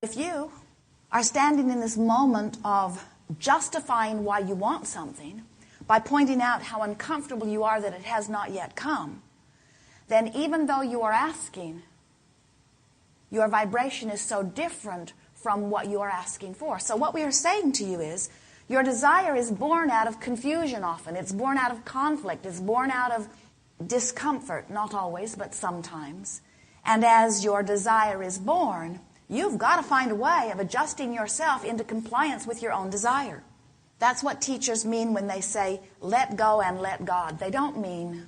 If you are standing in this moment of justifying why you want something by pointing out how uncomfortable you are that it has not yet come, then even though you are asking, your vibration is so different from what you are asking for. So what we are saying to you is, your desire is born out of confusion often. It's born out of conflict. It's born out of discomfort. Not always, but sometimes. And as your desire is born, you've got to find a way of adjusting yourself into compliance with your own desire. That's what teachers mean when they say, let go and let God. They don't mean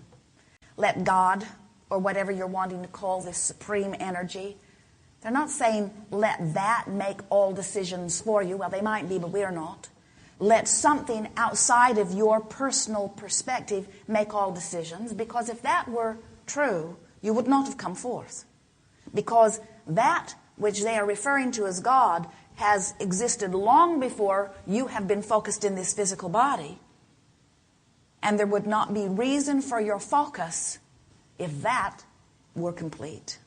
let God, or whatever you're wanting to call this supreme energy. They're not saying let that make all decisions for you. Well, they might be, but we're not. Let something outside of your personal perspective make all decisions, because if that were true, you would not have come forth. Because that which they are referring to as God has existed long before you have been focused in this physical body. And there would not be reason for your focus if that were complete.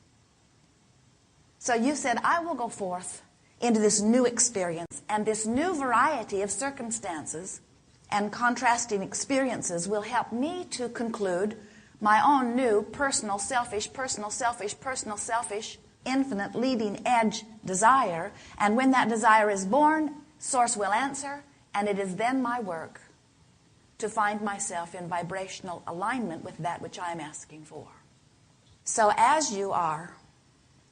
So you said, I will go forth into this new experience, and this new variety of circumstances and contrasting experiences will help me to conclude my own new personal selfish, infinite leading edge desire. And when that desire is born, Source will answer, and it is then my work to find myself in vibrational alignment with that which I am asking for. So as you are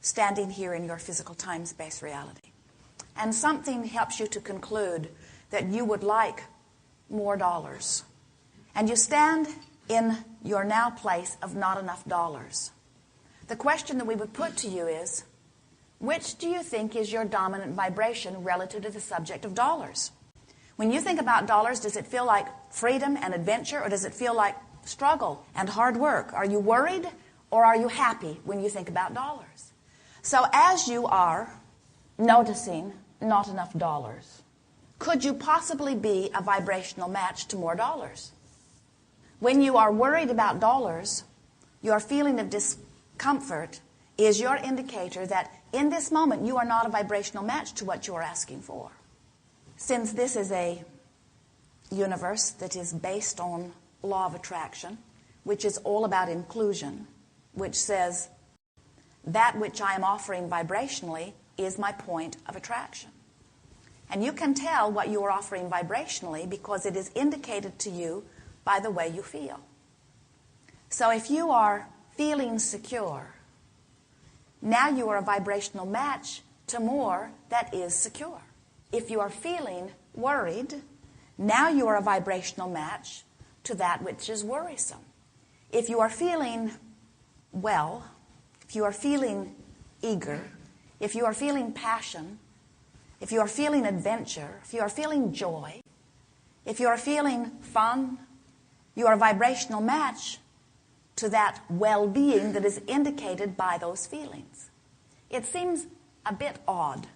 standing here in your physical time-space reality, and something helps you to conclude that you would like more dollars, and you stand in your now place of not enough dollars, the question that we would put to you is, which do you think is your dominant vibration relative to the subject of dollars? When you think about dollars, does it feel like freedom and adventure, or does it feel like struggle and hard work? Are you worried, or are you happy when you think about dollars? So as you are noticing not enough dollars, could you possibly be a vibrational match to more dollars? When you are worried about dollars, your feeling of discomfort is your indicator that in this moment you are not a vibrational match to what you are asking for. Since this is a universe that is based on law of attraction, which is all about inclusion, which says that which I am offering vibrationally is my point of attraction. And you can tell what you are offering vibrationally because it is indicated to you by the way you feel. So if you are feeling secure, now you are a vibrational match to more that is secure. If you are feeling worried, now you are a vibrational match to that which is worrisome. If you are feeling well, if you are feeling eager, if you are feeling passion, if you are feeling adventure, if you are feeling joy, if you are feeling fun, you are a vibrational match to that well-being that is indicated by those feelings. It seems a bit odd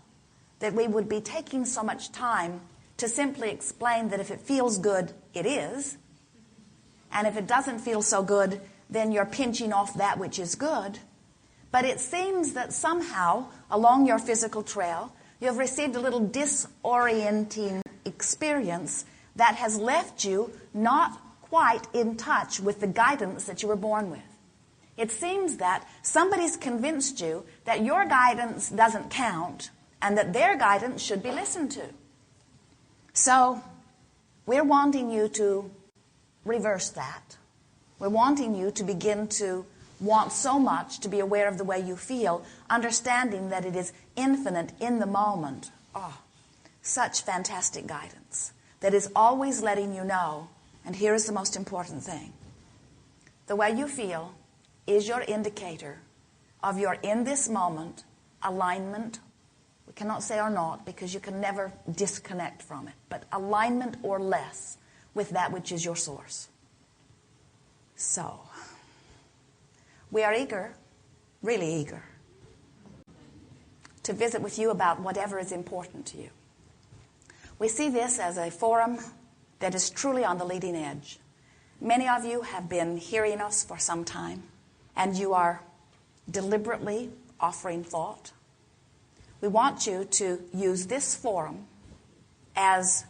that we would be taking so much time to simply explain that if it feels good, it is, and if it doesn't feel so good, then you're pinching off that which is good. But it seems that somehow, along your physical trail, you have received a little disorienting experience that has left you not quite in touch with the guidance that you were born with. It seems that somebody's convinced you that your guidance doesn't count and that their guidance should be listened to. So, we're wanting you to reverse that. We're wanting you to begin to want so much to be aware of the way you feel, understanding that it is infinite in the moment. Oh, such fantastic guidance that is always letting you know, and here is the most important thing. The way you feel is your indicator of your in this moment alignment. We cannot say or not because you can never disconnect from it, but alignment or less with that which is your source. So, we are eager, really eager, to visit with you about whatever is important to you. We see this as a forum that is truly on the leading edge. Many of you have been hearing us for some time, and you are deliberately offering thought. We want you to use this forum as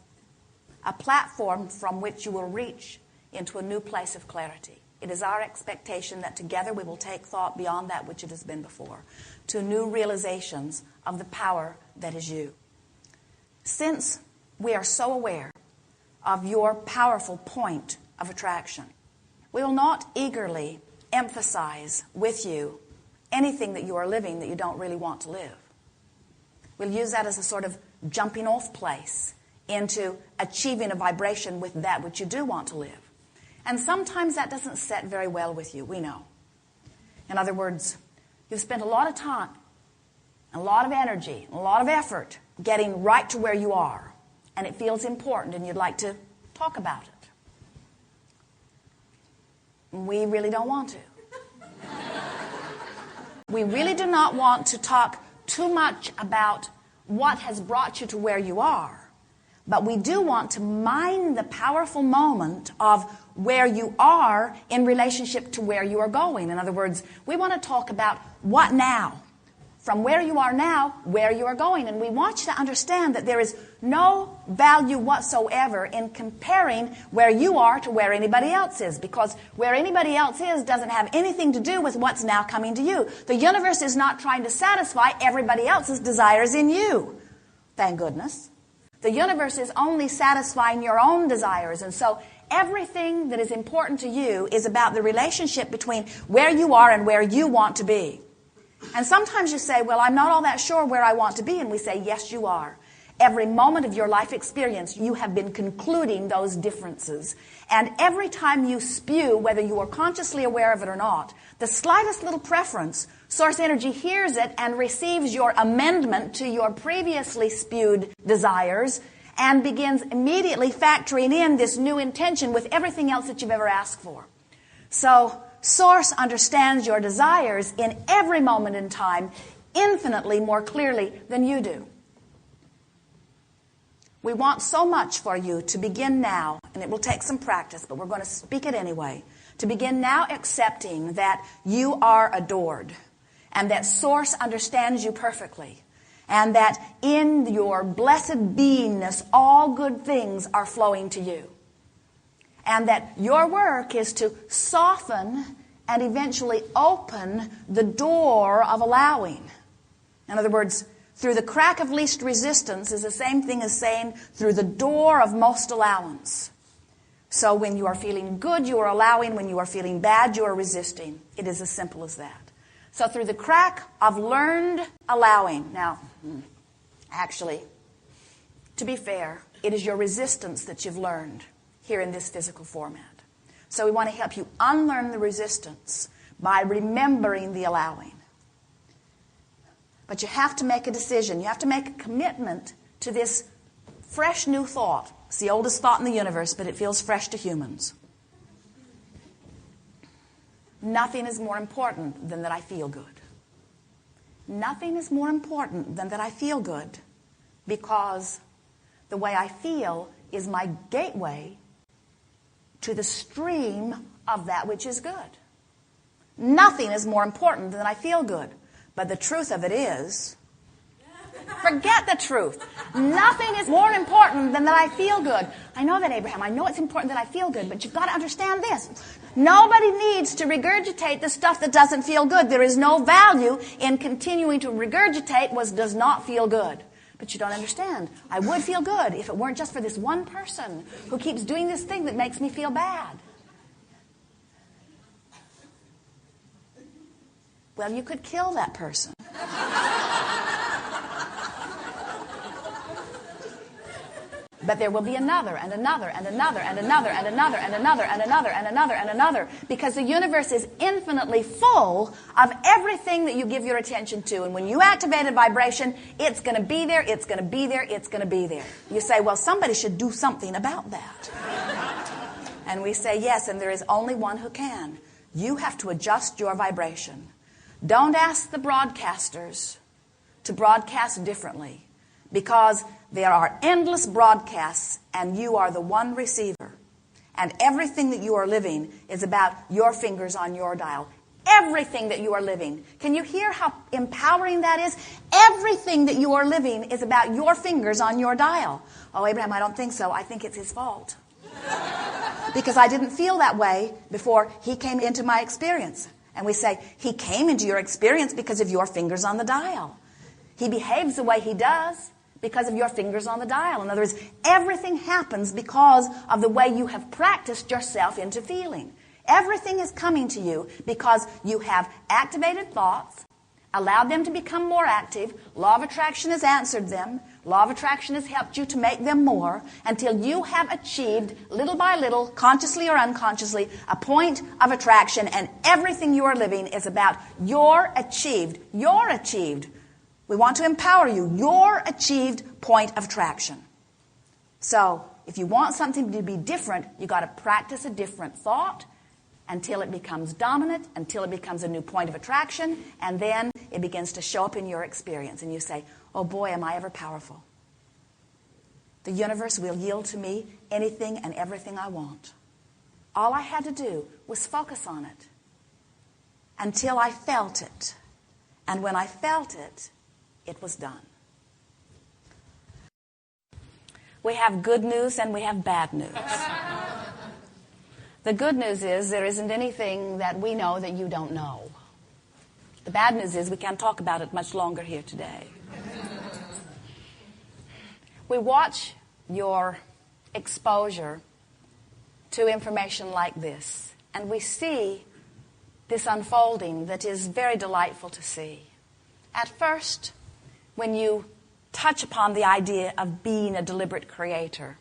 a platform from which you will reach into a new place of clarity. It is our expectation that together we will take thought beyond that which it has been before, to new realizations of the power that is you. Since we are so aware of your powerful point of attraction, we will not eagerly emphasize with you anything that you are living that you don't really want to live. We'll use that as a sort of jumping off place into achieving a vibration with that which you do want to live. And sometimes that doesn't set very well with you, we know. In other words, you've spent a lot of time, a lot of energy, a lot of effort getting right to where you are. And it feels important and you'd like to talk about it. We really don't want to. We really do not want to talk too much about what has brought you to where you are. But we do want to mine the powerful moment of where you are in relationship to where you are going. In other words, we want to talk about what now? From where you are now, where you are going. And we want you to understand that there is no value whatsoever in comparing where you are to where anybody else is. Because where anybody else is doesn't have anything to do with what's now coming to you. The universe is not trying to satisfy everybody else's desires in you. Thank goodness. The universe is only satisfying your own desires. And so everything that is important to you is about the relationship between where you are and where you want to be. And sometimes you say, well, I'm not all that sure where I want to be. And we say, yes, you are. Every moment of your life experience, you have been concluding those differences. And every time you spew, whether you are consciously aware of it or not, the slightest little preference, source energy hears it and receives your amendment to your previously spewed desires and begins immediately factoring in this new intention with everything else that you've ever asked for. So, Source understands your desires in every moment in time infinitely more clearly than you do. We want so much for you to begin now, and it will take some practice, but we're going to speak it anyway, to begin now accepting that you are adored and that Source understands you perfectly and that in your blessed beingness all good things are flowing to you. And that your work is to soften and eventually open the door of allowing. In other words, through the crack of least resistance is the same thing as saying through the door of most allowance. So when you are feeling good, you are allowing. When you are feeling bad, you are resisting. It is as simple as that. So through the crack of learned allowing. Now, actually, to be fair, it is your resistance that you've learned here in this physical format. So we want to help you unlearn the resistance by remembering the allowing. But you have to make a decision. You have to make a commitment to this fresh new thought. It's the oldest thought in the universe, but it feels fresh to humans. Nothing is more important than that I feel good. Nothing is more important than that I feel good, because the way I feel is my gateway to the stream of that which is good. Nothing is more important than I feel good. But the truth of it is, forget the truth. Nothing is more important than that I feel good. I know that, Abraham. I know it's important that I feel good, but you've got to understand this. Nobody needs to regurgitate the stuff that doesn't feel good. There is no value in continuing to regurgitate what does not feel good. But you don't understand. I would feel good if it weren't just for this one person who keeps doing this thing that makes me feel bad. Well, you could kill that person. But there will be another and another and another and another and another and another and another and another and another, because the universe is infinitely full of everything that you give your attention to. And when you activate a vibration, it's going to be there, it's going to be there, it's going to be there. You say, well, somebody should do something about that. And we say, yes, and there is only one who can. You have to adjust your vibration. Don't ask the broadcasters to broadcast differently, because there are endless broadcasts and you are the one receiver. And everything that you are living is about your fingers on your dial. everything that you are living. Can you hear how empowering that is? Everything that you are living is about your fingers on your dial. Oh, Abraham, I don't think so. I think it's his fault. Because I didn't feel that way before he came into my experience. And we say, he came into your experience because of your fingers on the dial. He behaves the way he does because of your fingers on the dial. In other words, everything happens because of the way you have practiced yourself into feeling. Everything is coming to you because you have activated thoughts, allowed them to become more active. Law of attraction has answered them. Law of attraction has helped you to make them more until you have achieved, little by little, consciously or unconsciously, a point of attraction, and everything you are living is about your achieved. We want to empower you. Your achieved point of attraction. So, if you want something to be different, you've got to practice a different thought until it becomes dominant, until it becomes a new point of attraction, and then it begins to show up in your experience. And you say, oh boy, am I ever powerful. The universe will yield to me anything and everything I want. All I had to do was focus on it until I felt it. And when I felt it, it was done. We have good news and we have bad news. The good news is there isn't anything that we know that you don't know. The bad news is we can't talk about it much longer here today. We watch your exposure to information like this, and we see this unfolding that is very delightful to see. At first, when you touch upon the idea of being a deliberate creator,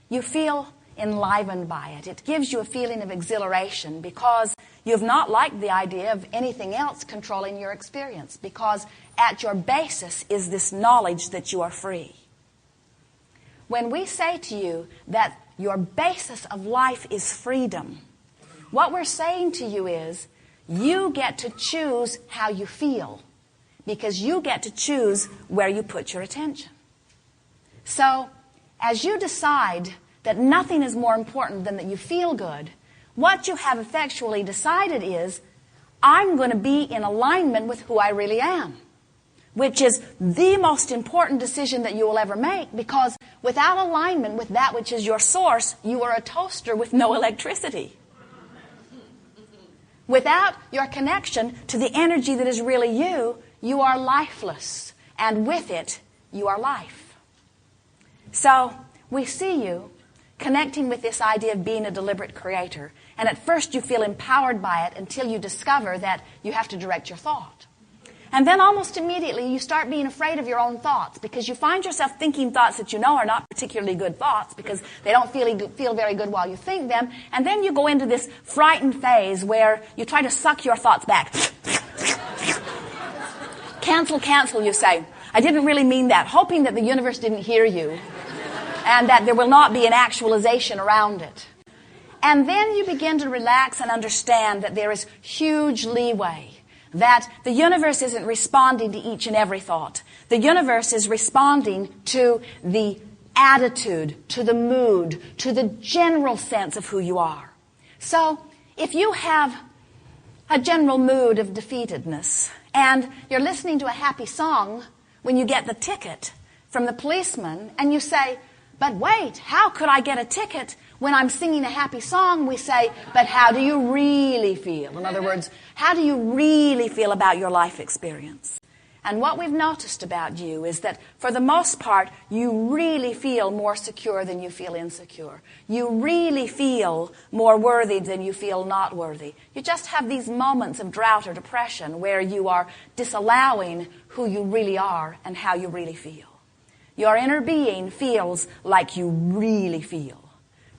you feel enlivened by it. It gives you a feeling of exhilaration because you have not liked the idea of anything else controlling your experience, because at your basis is this knowledge that you are free. When we say to you that your basis of life is freedom, what we're saying to you is you get to choose how you feel, because you get to choose where you put your attention. So, as you decide that nothing is more important than that you feel good, what you have effectually decided is, I'm going to be in alignment with who I really am, which is the most important decision that you will ever make, because without alignment with that which is your source, you are a toaster with no electricity. Without your connection to the energy that is really you, you are lifeless, and with it, you are life. So, we see you connecting with this idea of being a deliberate creator. And at first you feel empowered by it until you discover that you have to direct your thought. And then almost immediately you start being afraid of your own thoughts, because you find yourself thinking thoughts that you know are not particularly good thoughts because they don't feel very good while you think them. And then you go into this frightened phase where you try to suck your thoughts back. Cancel, you say. I didn't really mean that, hoping that the universe didn't hear you, and that there will not be an actualization around it. And then you begin to relax and understand that there is huge leeway, that the universe isn't responding to each and every thought. The universe is responding to the attitude, to the mood, to the general sense of who you are. So, if you have a general mood of defeatedness, and you're listening to a happy song when you get the ticket from the policeman, and you say, but wait, how could I get a ticket when I'm singing a happy song? We say, but how do you really feel? In other words, how do you really feel about your life experience? And what we've noticed about you is that, for the most part, you really feel more secure than you feel insecure. You really feel more worthy than you feel not worthy. You just have these moments of drought or depression where you are disallowing who you really are and how you really feel. Your inner being feels like you really feel.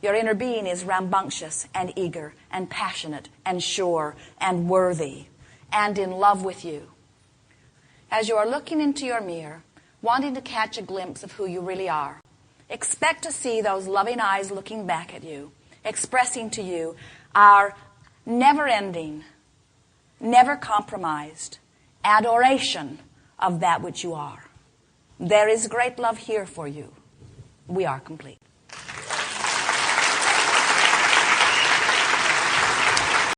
Your inner being is rambunctious and eager and passionate and sure and worthy and in love with you. As you are looking into your mirror, wanting to catch a glimpse of who you really are, expect to see those loving eyes looking back at you, expressing to you our never-ending, never compromised adoration of that which you are. There is great love here for you. We are complete.